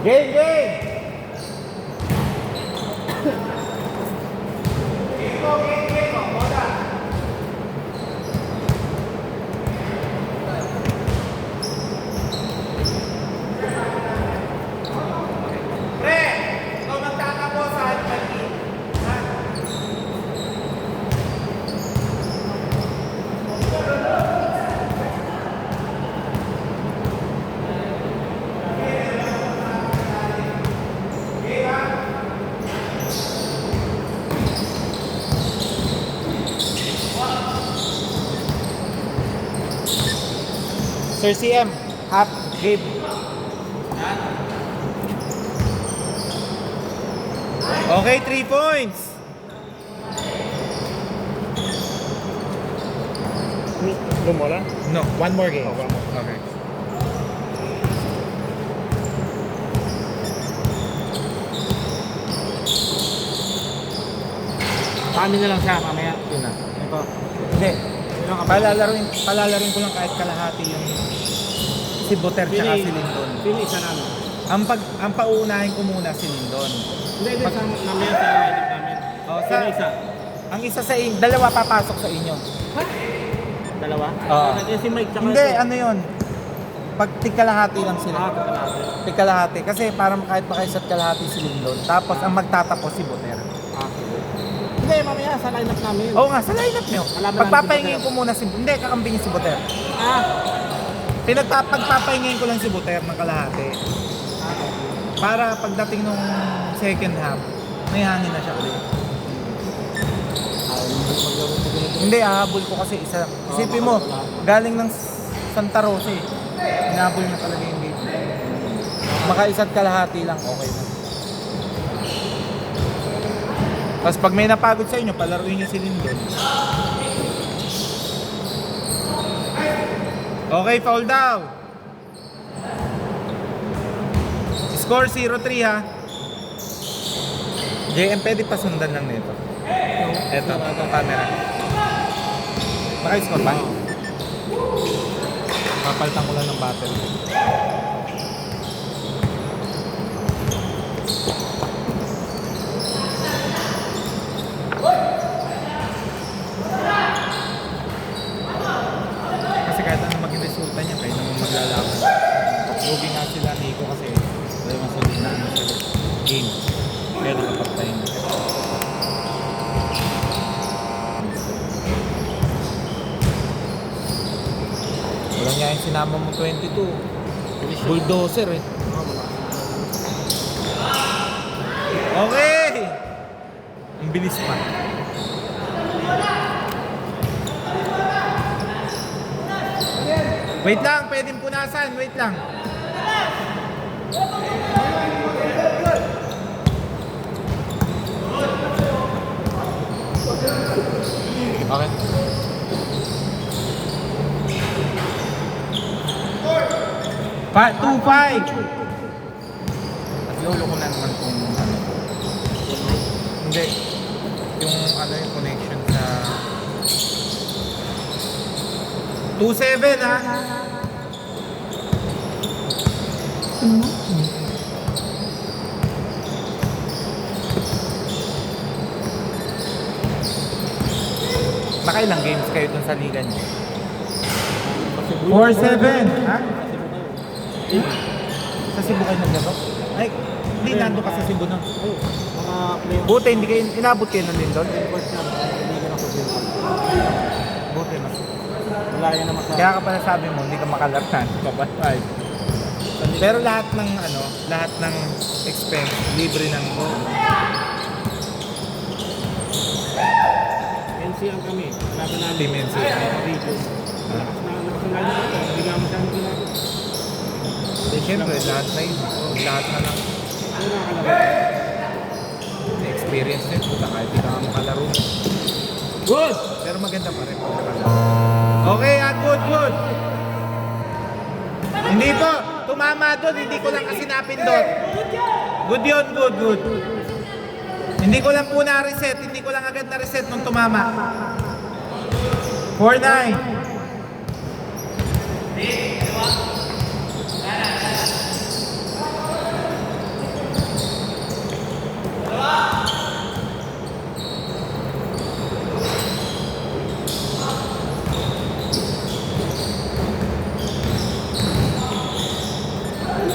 Game, game! Sir CM, half game. Okay, 3 points. No more, huh? No, one more game. Oh, one more. Okay. Paano na lang siya mamaya? Yun na. Ito. Hindi. Palalarin ko lang kahit kalahati yung si Buter tsaka si Lindon. Sino isa namin? Ang pauunahin ko muna si Lindon. Hindi, sa mamaya sa lineup namin. Oh, Sino isa? Ang isa sa inyo, dalawa papasok sa inyo. Dalawa? Oo. Si Mike tsaka Hindi, ano yun? Pag tigkalahati lang sila. kalahati. Tigkalahati. Kasi parang kahit makaisat kalahati si Lindon. Tapos ang magtatapos si Buter. Hindi, mamaya sa lineup namin. Oo nga, sa lineup nyo. Kalaban Pagpapahingin namin si ko muna si... Hindi, kakambingin si Buter. Ah, Pagpapahingin ko lang si Buter ng kalahati. Para pagdating nung second half, may hangin na siya ulit. Hindi, hahabol ko kasi isa. Isipin mo, galing ng Santa Rosa eh. Hinahabol na talaga yung game. Makaisa't kalahati lang, okay na. Tapos pag may napagod sa inyo, palaruin nyo si Lindon. Okay, foul daw. Score 0-3 ha. JM, pwede pasundan lang nito. Eto, camera. Naka-score pa? Papalitan ko lang ng battery. Kasi kahit ano maging resulta niya, kahit naman maglalaban. Lugi nga sila Nico kasi dalawang sa na ano sila game. Kaya nakapagpahinga. Walang nga yung sinama mo 22. Bulldozer eh. Okay! Ang bilis pa. Wait lang, pwedeng punasan. Wait lang. Okay. 2-5. At lolo ko na naman kung ano. Hindi. Yung ano yung connection sa 2-7 ha. Nakailang games kayo dun sa liga niyo? 4-7 ha? Sa Cebu kayo naglaro? Ay, hindi nando ka sa Cebu nun. Buti, hindi kayo, inabot kayo nun din doon? Buti mas. wala yan naman sa... Kaya ka pala sabi mo, hindi ka makalatan. Kabay. Pero lahat ng ano, lahat ng expense, libre ng NCM kami. Laban namin. Team NCM. Region. Lakas na lineup ito. Hindi nga masyadong ginagawa. Siyempre, lahat na yun. Lahat na lang. Ano nakakalaban? Experience din. Puta, kahit di ka nga makalaro. Good! Pero maganda pa rin pag nakalaro. Okay, good, good. Hindi po. Tumama doon. Hindi ko lang kasi napindot. Good yun, good, good. Hindi ko lang po na-reset. Hindi ko lang agad na-reset nung tumama. 4-9.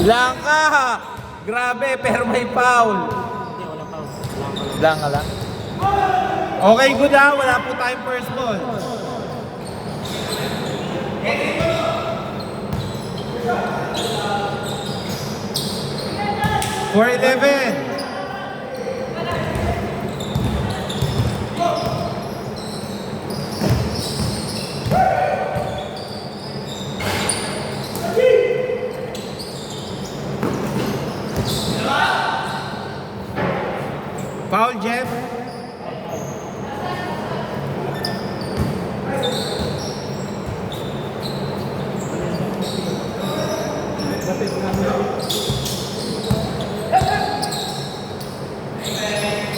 Blanca! Grabe, pero may foul. Hindi, wala pa. Blanca lang. Okay, good ha. Wala po tayong first ball. For 11. Foul, Jeff.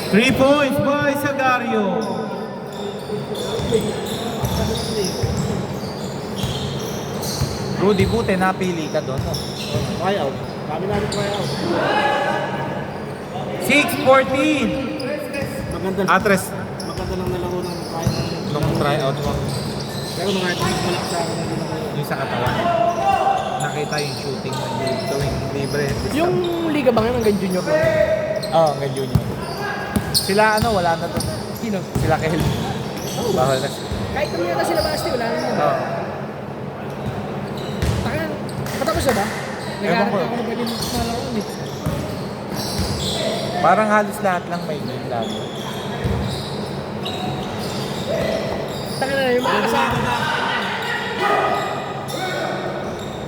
Three points, boys, Sagario. Rudy, buti napili ka doon. No? Try out. Kami namin try out. 6-14. Maganda. Atres, Maganda lang nalaro ng try out. nung tryout mo, Pero mga ito, malak sa akin ang ginagawa. yung sa katawan. Nakita yung shooting mo tuwing libre. Yung liga ba ngayon hanggang junior lang? Oo, hanggang junior. Sila ano, wala na doon. Sino? Sila Kel. Bawal na. Kahit kami na sila Basti, wala na. Oo. Takan, patapos na ba? Ewan Nag-aaral ko. ako na pwede malaro eh. Parang halos lahat lang may game lagi. Takan na, yung mga kasama.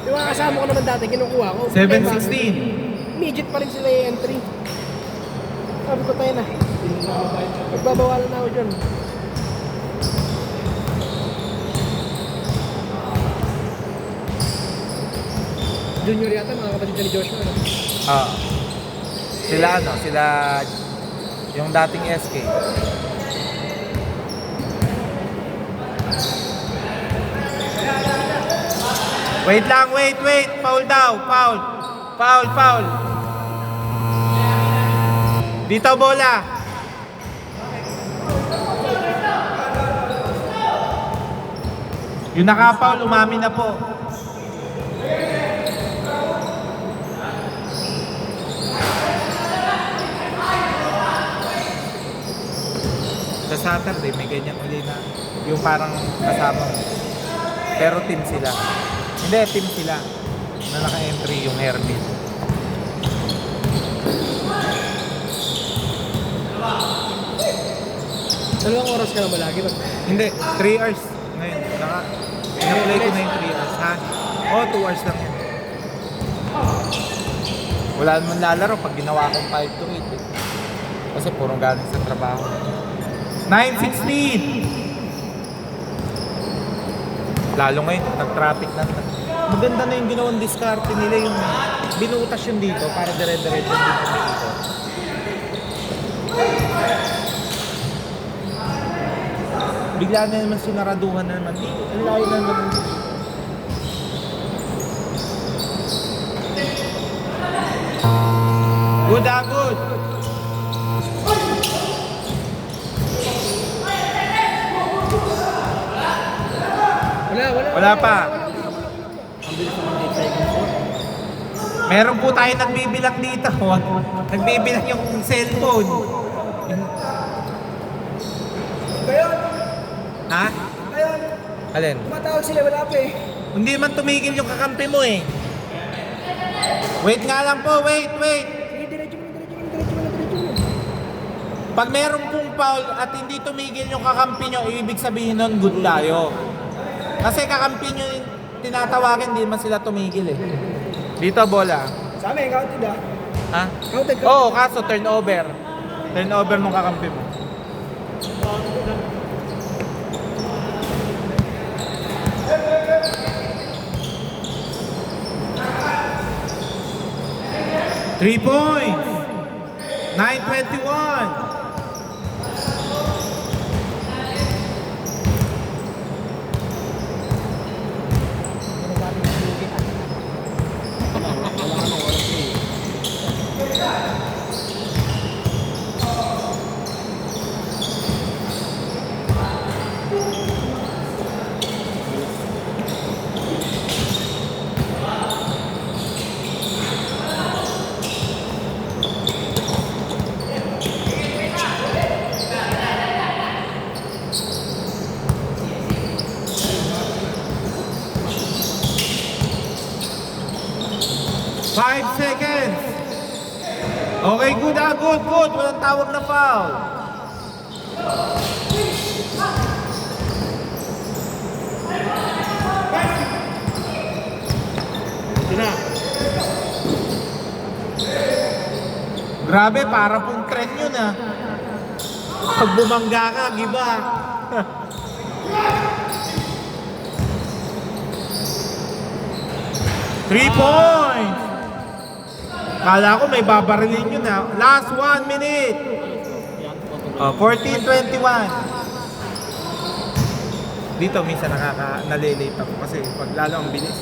Yung mga kasama ko naman dati, kinukuha ko. 7-16. Midget pa rin sila yung entry. Sabi ko tayo na. Magbabawalan na ako dyan. Junior yata, mga kapatid niya ni Joshua. No? Ah. Sila ano, sila yung dating SK. Wait lang, wait. Foul daw, foul. Foul. Dito bola. Yung naka-foul, umami na po. Sa Saturday, may ganyan uli na yung parang kasama mo. Pero team sila. Hindi, team sila na naka-entry yung Hermit. Dalawang oras ka na ba lagi ba? Hindi, 3 hours ngayon. Pina-play ko na yung 3 hours, ha? Oo, 2 hours lang yun. Wala naman lalaro pag ginawa akong 5 to 8 eh. Kasi puro galing sa trabaho. 9-16! Lalo ngayon, nag-traffic na. Maganda na yung ginawang diskarte nila, yung binutas yun dito para dire-diretso yung dito dito. Bigla na naman sinaraduhan na naman dito. Ang layo na naman dito. Good, good. Wala pa. Ang bilis naman 8 seconds. Meron po tayo nagbibilang dito. Nagbibilang yung cellphone. Ngayon, Ha? Alin? tumatawag sila, wala pa eh. Hindi man tumigil yung kakampi mo eh. Wait nga lang po, wait. Sige, diretso mo. Pag meron pong foul at hindi tumigil yung kakampi nyo, ibig sabihin nun, good tayo. Kasi kakampi nyo yung tinatawagan, hindi man sila tumigil eh. Dito, bola. Sa amin, counted ah. Ha? Counted ka. Oo, kaso turnover. Turnover nung kakampi mo. Three points. 9-21. seconds. Okay, good. Walang tawag na foul. Ito na. Grabe, para pong trend yun ah. Pag bumangga ka, giba. Three points! Kala ko may babarilin yun ah. Last 1 minute. 14-21. Dito minsan nalilate ako kasi pag lalo ang bilis.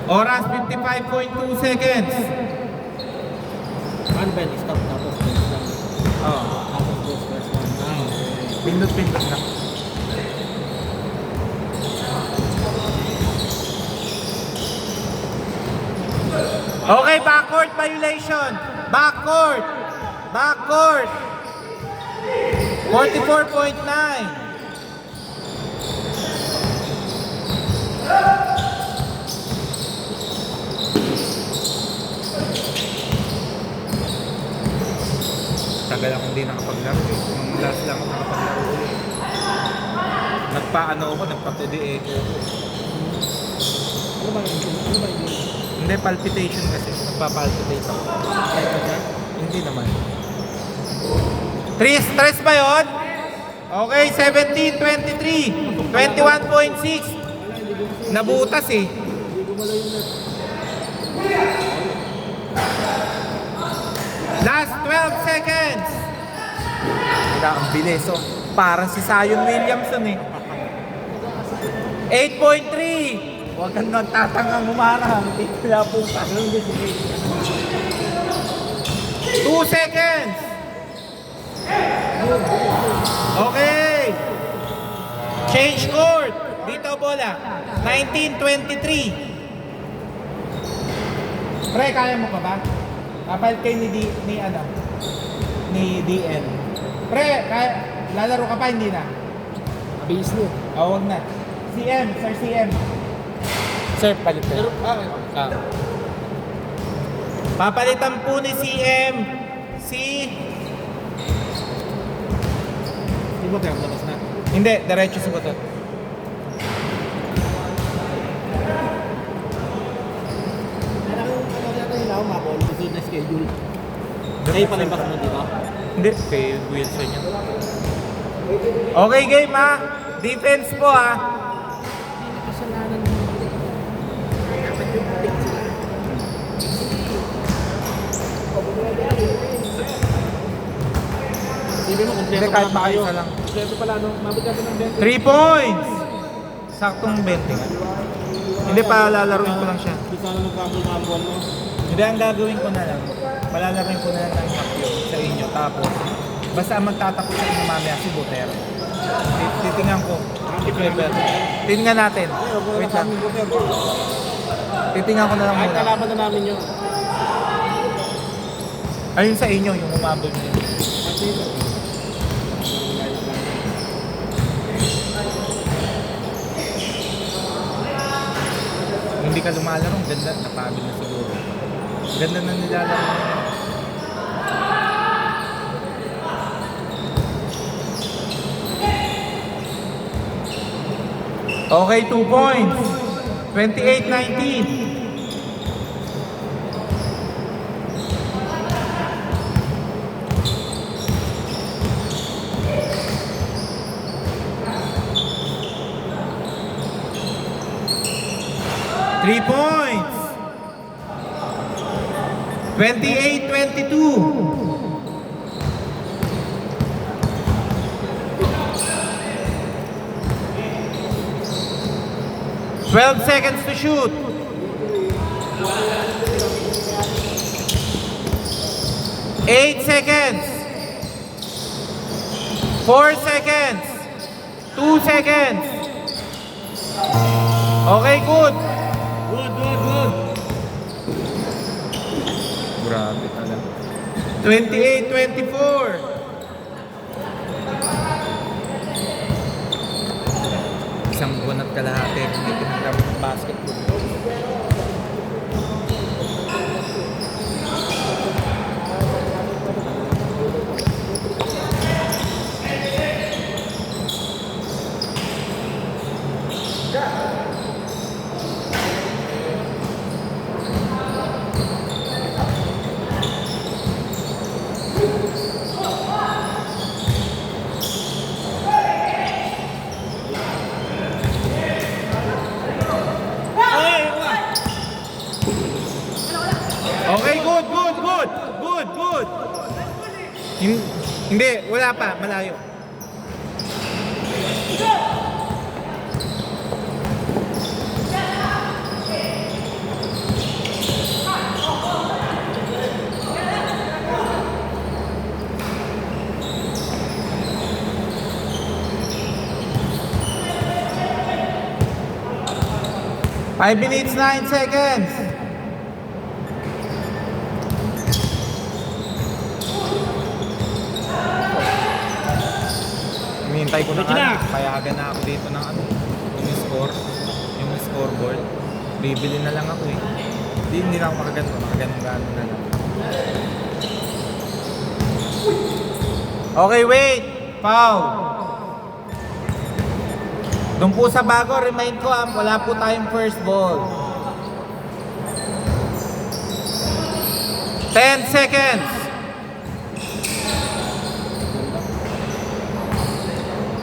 Oras 55.2 seconds. One bell, stop. Tapos bell lang. Oh. Tapos goes first one. Pindot na. Okay, backcourt violation. Backcourt. 44.9. Tagal akong hindi nakapaglaro eh. Nung last lang ako nakapaglaro ulit. Nagpa-2D echo. Ano ba yun? Hindi, palpitation kasi. Nagpa-palpitate ako. Hindi naman. Stress ba yun? Okay, 17-23. 21.6. Nabutas eh. Last 12 seconds. Ang bilis oh. Parang si Zion Williamson eh. 8.3. Huwag kang nagtatangang humarang. Wala po ka. 2 seconds. Okay. Change court. Dito bola. 19-23. Pre, kaya mo pa ba? Kapalit kayo ni DN. Pre, lalaro ka pa, hindi na? Base mo. Huwag na. CM, Sir CM. Sir, palit kayo. Papalitan po ni CM Di ba kaya labas na? Hindi, diretso sa butot. Susunod na schedule. Kayo pala yung basunod dito? Hindi, kay Wilson yun. Okay, game ha. Defense po ha. Kasalanan mo. Dapat yung balik sila. Sabi mo, Hindi, kompleto kahit pala tayo. makaisa lang. Kompleto pala, no? Mabot ka ng 20. 3 points! Saktong 20 nga. Hindi pa lalaruin ko lang siya. Di sana magkakul-kakul mo. Hindi, ang gagawin ko na lang. Palalaruin ko na lang ng hakyo sa inyo. Tapos, basta ang magtatapos sa inyo mamaya si Botero. Titingnan ko. Tingnan natin. Wait lang. Titingnan ko na lang Kahit muna. kalaban na namin yun. Ayun sa inyo, yung umabol nyo. Hindi ka lumalaro, ganda, napagod na siguro. Ganda na nilalaro mo. Okay, 2 points. 28-19. Three points. 28-22. Twelve seconds to shoot. 8 seconds. 4 seconds. 2 seconds. Okay, good. Good. Grabe talaga. 28-24. Isang buwan at kalahati hindi ko naglaro ng basketball. Okay, good, good, good. Good, good. Hindi, wala pa, malayo. Five minutes, 9 seconds. Hinihintay ko na Medyo na. payagan na ako dito ng ano, yung score, yung scoreboard. Bibili na lang ako eh. Hindi na ako makagano na lang. Okay, wait. Foul. Doon po sa bago, remind ko wala po tayong first ball. 10 seconds.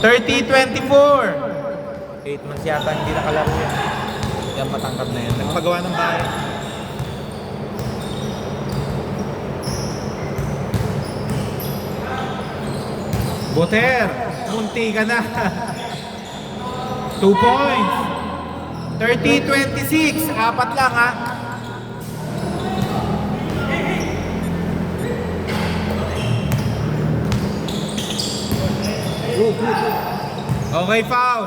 30-24. 8 months yata hindi nakalaro yan. Yan matangkap na yan. Nagpagawa ng bahay. Boter, munti ka na. 2 points. 30-26. Apat lang ha. Okay, foul.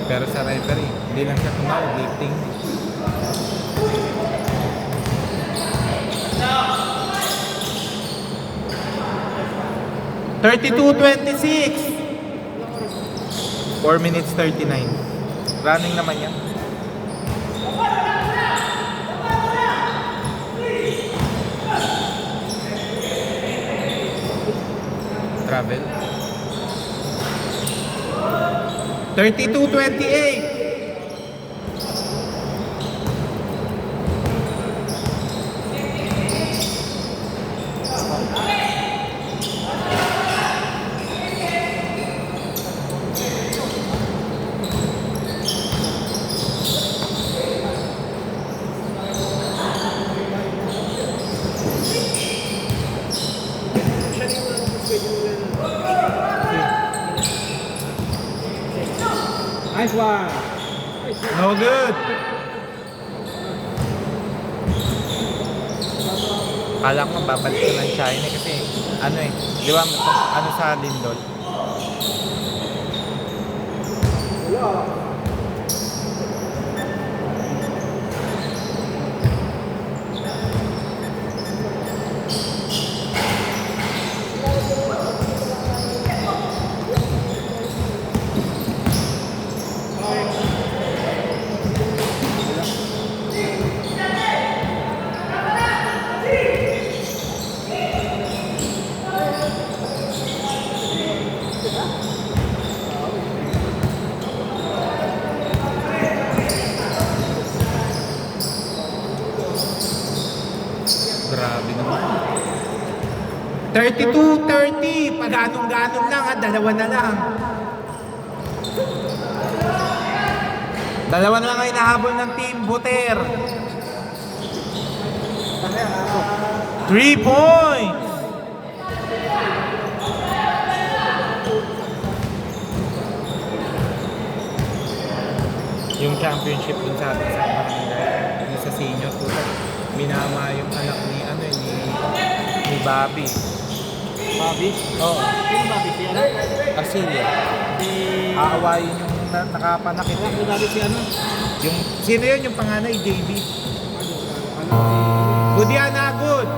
Pero sa referee, hindi lang siya tumawag, lifting. (32-26). 4 minutes 39. Running naman yan. Travel. 32-28. Nice one. No good. Kala ko babalik ko ng China kasi ano eh, di ba ano sa Lindol? Grabe naman. 32-30. Paganong-ganon lang ha. Dalawa na lang. Dalawa na lang ay nahabol ng team Boter. 3 points. Yung championship dun sa atin sa barangay, yung sa senior po, minama yung anak ni ni Bobby. Bobby? Oo. Sino Bobby? Si ano? Arcelia. Si... Aawayin yung nakapanakit. Si Bobby si ano? Yung, sino yun? Yung panganay, JB. Ano? Good yan na, good.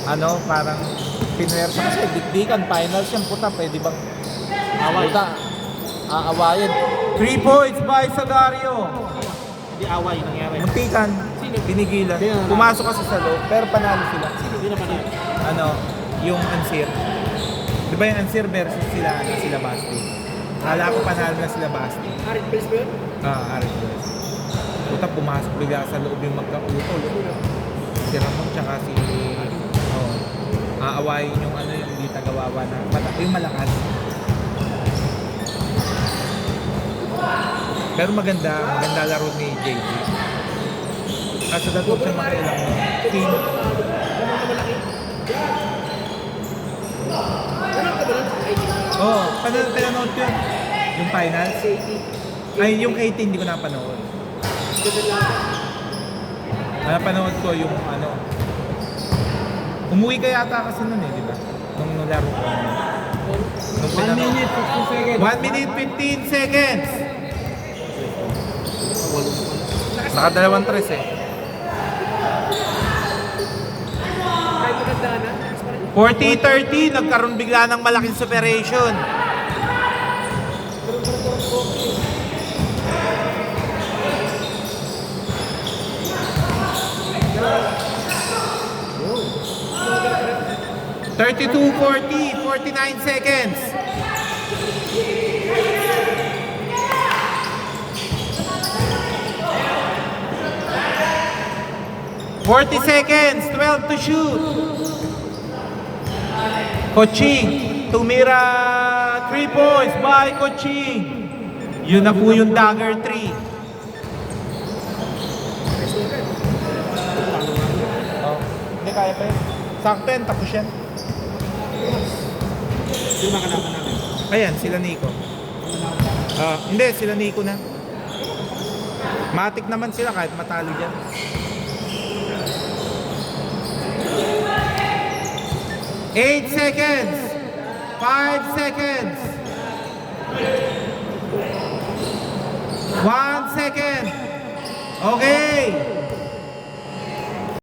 Ano, parang pinuwersa kasi, dikdikan, finals yan, puta, pwede bang Away. puta, aawayin. 3 points by Sagario. Hindi away nangyari. Muntikan, pinigilan. Sino? Pumasok kasi sa loob, pero panalo sila. Hindi na pa na. Ano, yung Ansir. Di ba yung Ansir versus sila Basti? Kala ko panalo na sila Basti. Arit Place ba yun? Aris Bless. Puta, pumasok bigla sa loob yung magkautol. Si Ramon tsaka si... aawayin yung ano yung hindi tagawawa na... yung malakas. Pero maganda laro ni JJ. Kaso dapat siya makailang team. Ganun na malaki. Ganun ka ba nun? Oo, oh, pinanood ko yun. Yung finals. Ay, yung 18 hindi ko napanood. Napanood ko yung ano. Umuwi ka yata kasi nun eh, di ba? Nung laro ko. Nung 1 minute, 50 seconds. 1 minute 15 seconds. Nakadalawang tres eh. Kahit magandaan na. Lakas pa rin. 40-30, nagkaroon bigla ng malaking separation. Thirty-two, 40, 49 seconds. Forty seconds, 12 to shoot. Coaching, tumira 3 points by Coaching. Yun na po yung dagger 3. Oh, hindi kaya pa yun. Sakto yan, tapos yan. Yung mga kalaban namin. Ayan, sila Nico. Hindi, sila Nico na. Matik naman sila kahit matalo dyan. 8 seconds. 5 seconds. 1 second. Okay.